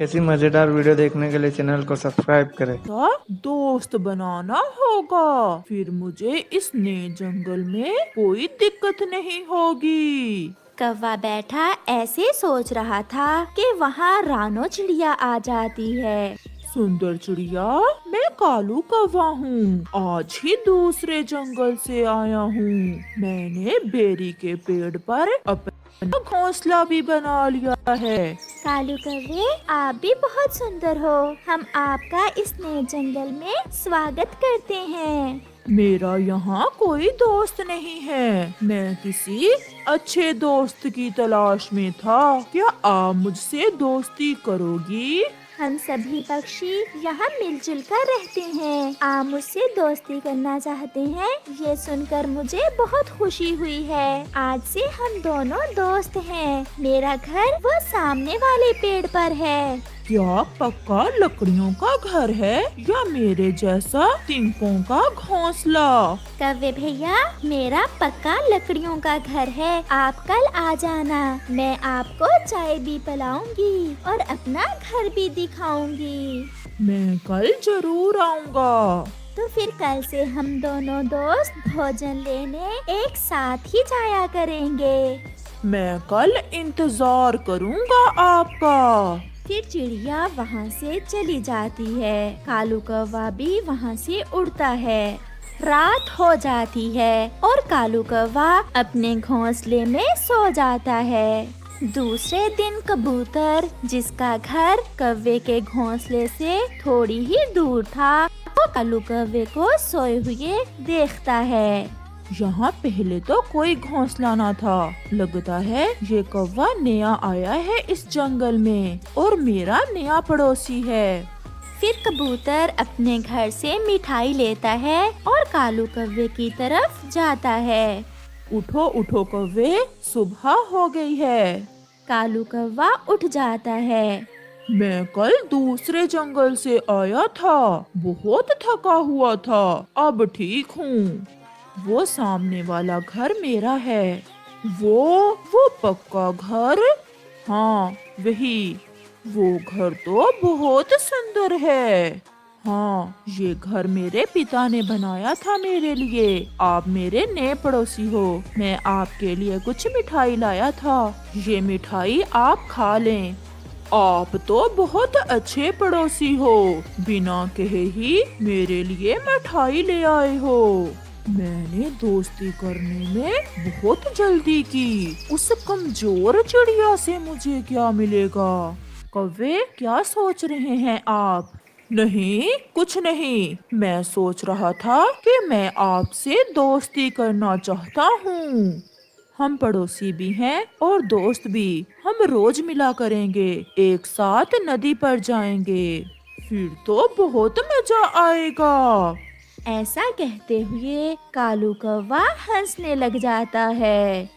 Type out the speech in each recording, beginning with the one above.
ऐसी मजेदार वीडियो देखने के लिए चैनल को सब्सक्राइब करें। का दोस्त बनाना होगा, फिर मुझे इस नए जंगल में कोई दिक्कत नहीं होगी। कौवा बैठा ऐसे सोच रहा था कि वहाँ रानो चिड़िया आ जाती है। सुंदर चिड़िया, मैं कालू कौवा हूँ। आज ही दूसरे जंगल से आया हूँ। मैंने बेरी के पेड़ पर अपना घोंसला भी बना लिया है। कालू कौवे, आप भी बहुत सुंदर हो। हम आपका इस नए जंगल में स्वागत करते हैं। मेरा यहाँ कोई दोस्त नहीं है। मैं किसी अच्छे दोस्त की तलाश में था। क्या आप मुझसे दोस्ती करोगी? हम सभी पक्षी यहाँ मिलजुल कर रहते हैं। आप मुझसे दोस्ती करना चाहते हैं, ये सुनकर मुझे बहुत खुशी हुई है। आज से हम दोनों दोस्त हैं। मेरा घर वो सामने वाले पेड़ पर है। क्या पक्का लकड़ियों का घर है या मेरे जैसा तिनकों का घोंसला? कौवे भैया, मेरा पक्का लकड़ियों का घर है। आप कल आ जाना। मैं आपको चाय भी पिलाऊंगी और अपना घर भी दिखाऊंगी। मैं कल जरूर आऊँगा। तो फिर कल से हम दोनों दोस्त भोजन लेने एक साथ ही जाया करेंगे। मैं कल इंतजार करूँगा आपका। फिर चिड़िया वहाँ से चली जाती है। कालू कौवा भी वहाँ से उड़ता है। रात हो जाती है और कालू कौवा अपने घोंसले में सो जाता है। दूसरे दिन कबूतर, जिसका घर कौवे के घोंसले से थोड़ी ही दूर था, वो कालू कौवे को सोए हुए देखता है। यहाँ पहले तो कोई घोंसला ना था। लगता है ये कौवा नया आया है इस जंगल में और मेरा नया पड़ोसी है। फिर कबूतर अपने घर से मिठाई लेता है और कालू कौवे की तरफ जाता है। उठो उठो कौवे, सुबह हो गई है। कालू कौवा उठ जाता है। मैं कल दूसरे जंगल से आया था। बहुत थका हुआ था। अब ठीक हूँ। वो सामने वाला घर मेरा है। वो पक्का घर? हाँ, वही। वो घर तो बहुत सुंदर है। हाँ, ये घर मेरे पिता ने बनाया था मेरे लिए। आप मेरे नए पड़ोसी हो। मैं आपके लिए कुछ मिठाई लाया था। ये मिठाई आप खा लें। आप तो बहुत अच्छे पड़ोसी हो। बिना कहे ही मेरे लिए मिठाई ले आए हो। मैंने दोस्ती करने में बहुत जल्दी की। उस कमजोर चिड़िया से मुझे क्या मिलेगा? कौवे, क्या सोच रहे हैं आप? नहीं, कुछ नहीं। मैं सोच रहा था कि मैं आपसे दोस्ती करना चाहता हूँ। हम पड़ोसी भी हैं और दोस्त भी। हम रोज मिला करेंगे। एक साथ नदी पर जाएंगे। फिर तो बहुत मजा आएगा। ऐसा कहते हुए कालू कौवा हंसने लग जाता है।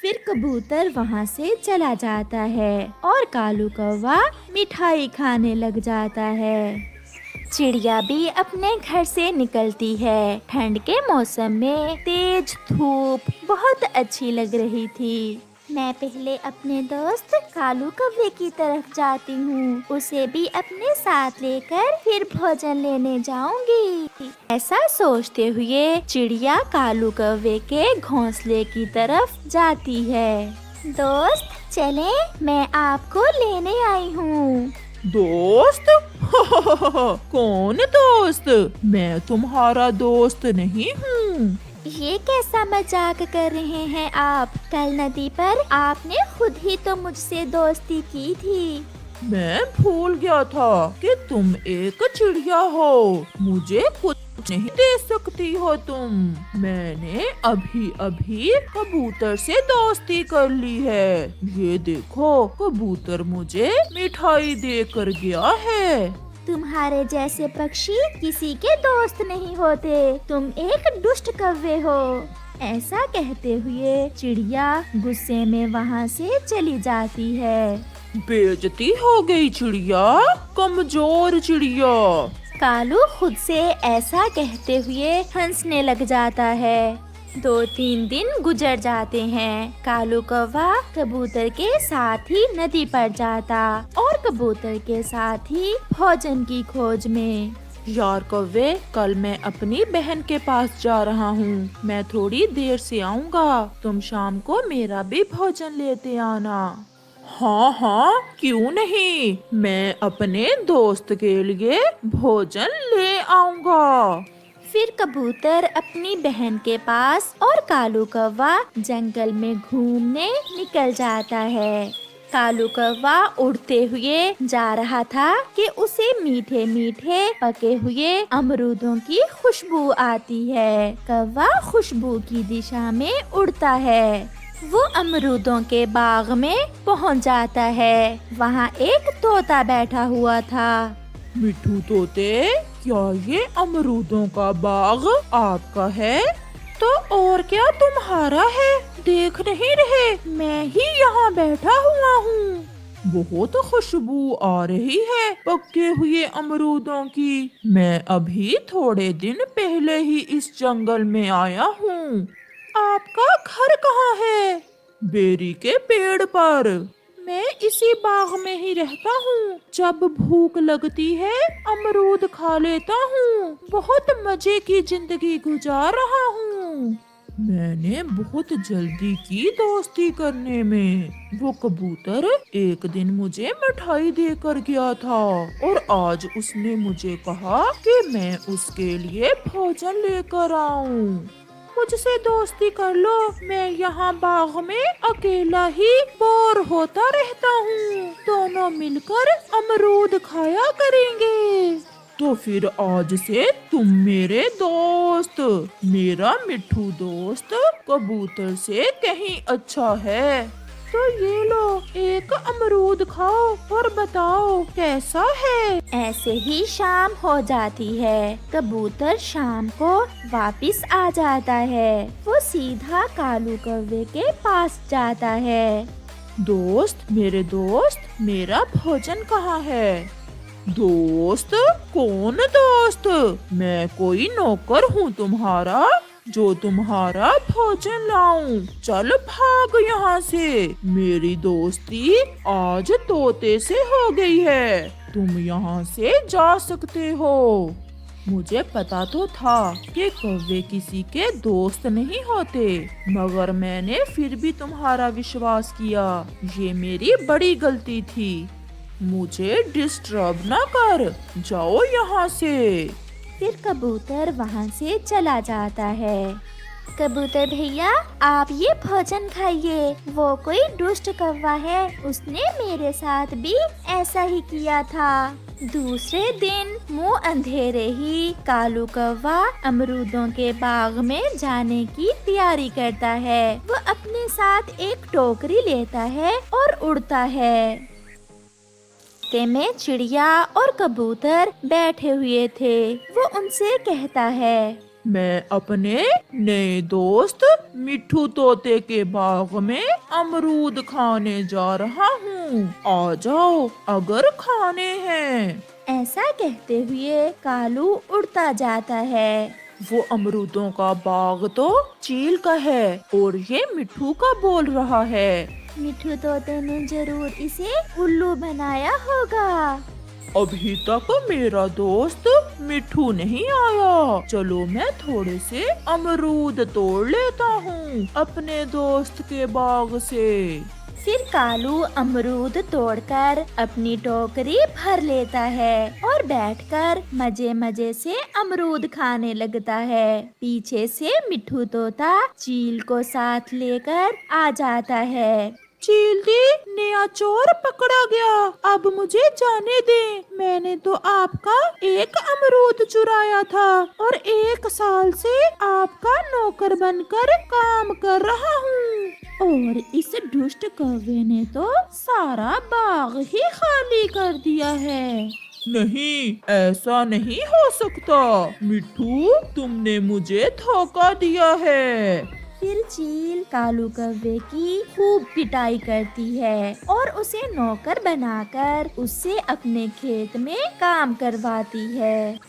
फिर कबूतर वहाँ से चला जाता है और कालू कौवा मिठाई खाने लग जाता है। चिड़िया भी अपने घर से निकलती है। ठंड के मौसम में तेज धूप बहुत अच्छी लग रही थी। मैं पहले अपने दोस्त कालू कौवे की तरफ जाती हूँ। उसे भी अपने साथ लेकर फिर भोजन लेने जाऊंगी। ऐसा सोचते हुए चिड़िया कालू कौवे के घोंसले की तरफ जाती है। दोस्त चले, मैं आपको लेने आई हूँ। दोस्त? कौन दोस्त? मैं तुम्हारा दोस्त नहीं हूँ। ये कैसा मजाक कर रहे हैं आप? कल नदी पर आपने खुद ही तो मुझसे दोस्ती की थी। मैं भूल गया था कि तुम एक चिड़िया हो। मुझे कुछ नहीं दे सकती हो तुम। मैंने अभी अभी कबूतर से दोस्ती कर ली है। ये देखो, कबूतर मुझे मिठाई दे कर गया है। तुम्हारे जैसे पक्षी किसी के दोस्त नहीं होते। तुम एक दुष्ट कौवे हो। ऐसा कहते हुए चिड़िया गुस्से में वहाँ से चली जाती है। बेइज्जती हो गई चिड़िया, कमजोर चिड़िया। कालू खुद से ऐसा कहते हुए हंसने लग जाता है। 2-3 दिन गुजर जाते हैं। कालू कौवा कबूतर के साथ ही नदी पर जाता और कबूतर के साथ ही भोजन की खोज में। यार कौवे, कल मैं अपनी बहन के पास जा रहा हूँ। मैं थोड़ी देर से आऊँगा। तुम शाम को मेरा भी भोजन लेते आना। हाँ हाँ, क्यों नहीं, मैं अपने दोस्त के लिए भोजन ले आऊँगा। फिर कबूतर अपनी बहन के पास और कालू कौवा जंगल में घूमने निकल जाता है। कालू कौवा उड़ते हुए जा रहा था कि उसे मीठे मीठे पके हुए अमरूदों की खुशबू आती है। कौवा खुशबू की दिशा में उड़ता है। वो अमरूदों के बाग में पहुंच जाता है। वहाँ एक तोता बैठा हुआ था। मिठू तोते, क्या ये अमरूदों का बाग आपका है? तो और क्या तुम्हारा है? देख नहीं रहे, मैं ही यहाँ बैठा हुआ हूँ। बहुत खुशबू आ रही है पके हुए अमरूदों की। मैं अभी थोड़े दिन पहले ही इस जंगल में आया हूँ। आपका घर कहाँ है? बेरी के पेड़ पर। मैं इसी बाग में ही रहता हूँ। जब भूख लगती है अमरूद खा लेता हूँ। बहुत मजे की जिंदगी गुजार रहा हूँ। मैंने बहुत जल्दी की दोस्ती करने में। वो कबूतर एक दिन मुझे मिठाई देकर गया था और आज उसने मुझे कहा कि मैं उसके लिए भोजन लेकर आऊं। मुझसे दोस्ती कर लो, मैं यहाँ बाग में अकेला ही बोर होता रहता हूँ। दोनों मिलकर अमरूद खाया करेंगे। तो फिर आज से तुम मेरे दोस्त। मेरा मिठू दोस्त कबूतर से कहीं अच्छा है। तो ये लो, एक अमरूद खाओ और बताओ कैसा है। ऐसे ही शाम हो जाती है। कबूतर शाम को वापिस आ जाता है। वो सीधा कालू कौवे के पास जाता है। दोस्त, मेरे दोस्त, मेरा भोजन कहाँ है? दोस्त? कौन दोस्त? मैं कोई नौकर हूँ तुम्हारा जो तुम्हारा भोजन लाऊं। चल भाग यहाँ से। मेरी दोस्ती आज तोते से हो गई है। तुम यहाँ से जा सकते हो। मुझे पता तो था कि कौवे किसी के दोस्त नहीं होते, मगर मैंने फिर भी तुम्हारा विश्वास किया। ये मेरी बड़ी गलती थी। मुझे डिस्टर्ब ना कर, जाओ यहाँ से। फिर कबूतर वहाँ से चला जाता है। कबूतर भैया, आप ये भोजन खाइए। वो कोई दुष्ट कौवा है, उसने मेरे साथ भी ऐसा ही किया था। दूसरे दिन मुँह अंधेरे ही कालू कौवा अमरूदों के बाग में जाने की तैयारी करता है। वो अपने साथ एक टोकरी लेता है और उड़ता है। रास्ते में चिड़िया और कबूतर बैठे हुए थे। वो उनसे कहता है, मैं अपने नए दोस्त मिठू तोते के बाग में अमरूद खाने जा रहा हूँ। आ जाओ अगर खाने हैं। ऐसा कहते हुए कालू उड़ता जाता है। वो अमरूदों का बाग तो चील का है और ये मिठू का बोल रहा है। मिठू तोते ने जरूर इसे उल्लू बनाया होगा। अभी तक मेरा दोस्त मिठू नहीं आया। चलो मैं थोड़े से अमरूद तोड़ लेता हूँ अपने दोस्त के बाग से। फिर कालू अमरूद तोड़कर अपनी टोकरी भर लेता है और बैठकर मजे मजे से अमरूद खाने लगता है। पीछे से मिठू तोता चील को साथ लेकर आ जाता है। चील दी, नया चोर पकड़ा गया। अब मुझे जाने दे। मैंने तो आपका एक अमरूद चुराया था और 1 साल से आपका नौकर बनकर काम कर रहा हूँ। और इस दुष्ट कौवे ने तो सारा बाग ही खाली कर दिया है। नहीं, ऐसा नहीं हो सकता। मिठू, तुमने मुझे धोखा दिया है। फिर चील कालू कौवे की खूब पिटाई करती है और उसे नौकर बनाकर उससे अपने खेत में काम करवाती है।